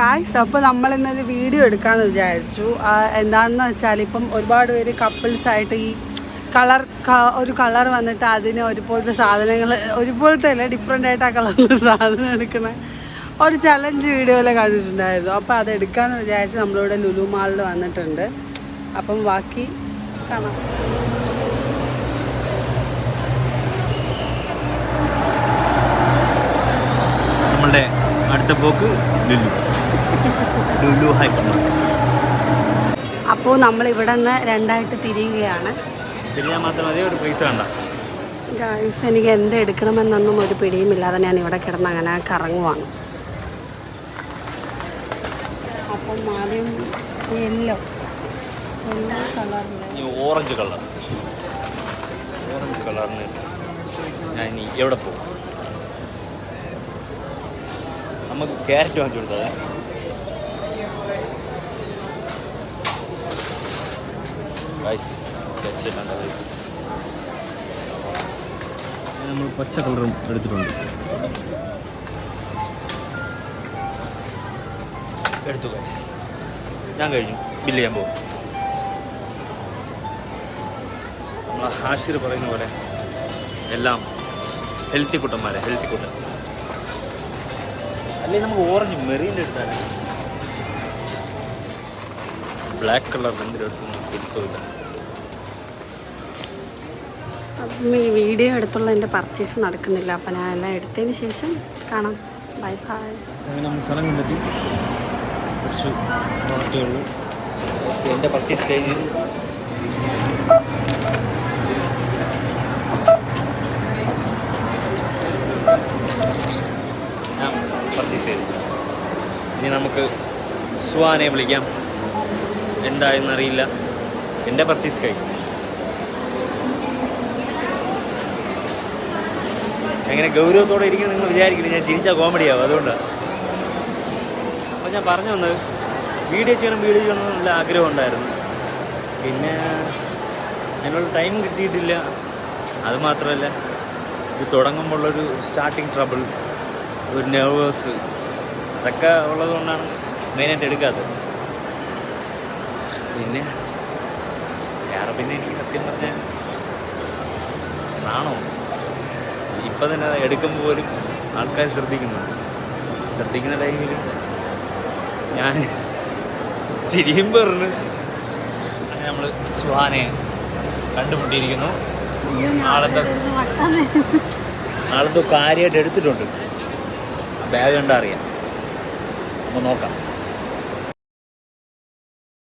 Guys, അപ്പോൾ നമ്മളിന്നൊരു video എടുക്കാമെന്ന് വിചാരിച്ചു. എന്താണെന്ന് വെച്ചാൽ ഇപ്പം ഒരുപാട് പേര് കപ്പിൾസായിട്ട് ഈ ഒരു കളർ വന്നിട്ട് അതിന് ഒരുപോലത്തെ സാധനങ്ങൾ, ഒരുപോലത്തെ അല്ല, ഡിഫറെൻ്റ് ആയിട്ട് ആ കളറിൽ സാധനം എടുക്കുന്ന ഒരു ചലഞ്ച് വീഡിയോയിൽ കണ്ടിട്ടുണ്ടായിരുന്നു. അപ്പോൾ അത് എടുക്കാമെന്ന് വിചാരിച്ച് നമ്മളിവിടെ ലുലു മാളിൽ വന്നിട്ടുണ്ട്. അപ്പം ബാക്കി കാണാം. നമ്മളുടെ അടുത്ത പോക്ക് ലുലു ഹൈപ്പർ മാർക്കറ്റ്. അപ്പോൾ നമ്മളിവിടെ നിന്ന് രണ്ടായിട്ട് തിരിയുകയാണ്. തിരിയാൻ മാത്രമേ ഒരു പൈസ വേണ്ട. ഗായ്സ്, എനിക്ക് എന്ത് എടുക്കണമെന്നൊന്നും ഒരു പിടിയുമില്ലാതെ ഞാൻ ഇവിടെ കിടന്ന് അങ്ങനെ കറങ്ങുവാണ്. അപ്പം ആദ്യം യെല്ലോ കളറിൽ ഓറഞ്ച് കളറിന് ഞാൻ ഇനി എവിടെ പോകും? നമുക്ക് ക്യാരറ്റ് വാങ്ങിച്ചു കൊടുത്താൽ നമ്മൾ പച്ച കളറും എടുത്തിട്ടുണ്ട്. എടുത്തു ഗൈസ്, ഞാൻ കഴിഞ്ഞു. ബില്ല് ചെയ്യാൻ പോകും. നമ്മളെ ഹാഷിർ പറയുന്ന പോലെ എല്ലാം ഹെൽത്തി കുട്ടന്മാരെ, ഹെൽത്തി കുട്ടൻ. അല്ലെങ്കിൽ നമുക്ക് ഓറഞ്ച് മെറീൻ്റെ എടുത്താൽ ബ്ലാക്ക് കളറിൽ എന്തെങ്കിലും എടുത്തൊന്നും കൊടുത്തില്ല. അപ്പം ഈ വീഡിയോ എടുത്തുള്ള എൻ്റെ പർച്ചേസ് നടക്കുന്നില്ല. അപ്പം ഞാൻ എല്ലാം എടുത്തതിന് ശേഷം കാണാം. Bye bye. നമ്മൾ സ്ഥലം കണ്ടെത്തി. കുറച്ച് മാറ്റമുള്ളൂ. എൻ്റെ പർച്ചേസ് കഴിഞ്ഞ് ഞാൻ പർച്ചേസ് ചെയ്തു. ഇനി നമുക്ക് സുഹാനെ വിളിക്കാം. എന്തായെന്നറിയില്ല. എൻ്റെ പർച്ചേസ് കഴിഞ്ഞു. എങ്ങനെ ഗൗരവത്തോടെ ഇരിക്കുന്നത് നിങ്ങൾ വിചാരിക്കില്ല. ഞാൻ ചിരിച്ചാൽ കോമഡിയാവും, അതുകൊണ്ടാണ്. അപ്പോൾ ഞാൻ പറഞ്ഞു വന്നത്, വീഡിയോ ചെയ്യണം എന്നുള്ള ആഗ്രഹം ഉണ്ടായിരുന്നു. പിന്നെ അതിനുള്ള ടൈം കിട്ടിയിട്ടില്ല. അതുമാത്രമല്ല, ഇത് തുടങ്ങുമ്പോഴുള്ളൊരു സ്റ്റാർട്ടിങ് ട്രബിൾ, ഒരു നെർവസ്, അതൊക്കെ ഉള്ളതുകൊണ്ടാണ് മെയിനായിട്ട് എടുക്കാത്തത്. പിന്നെ എനിക്ക് സത്യം പറഞ്ഞാൽ നാണോ. ഇപ്പം തന്നെ എടുക്കുമ്പോൾ പോലും ആൾക്കാർ ശ്രദ്ധിക്കുന്ന ടൈമിൽ ഞാൻ ചിരിയും പറഞ്ഞ് അങ്ങനെ നമ്മൾ സുഹാനെ കണ്ടുമുട്ടിയിരിക്കുന്നു. നാളത്തെ കാര്യമായിട്ട് എടുത്തിട്ടുണ്ട്. ബാഗ് കണ്ടാൽ അറിയാം. അപ്പോൾ നോക്കാം.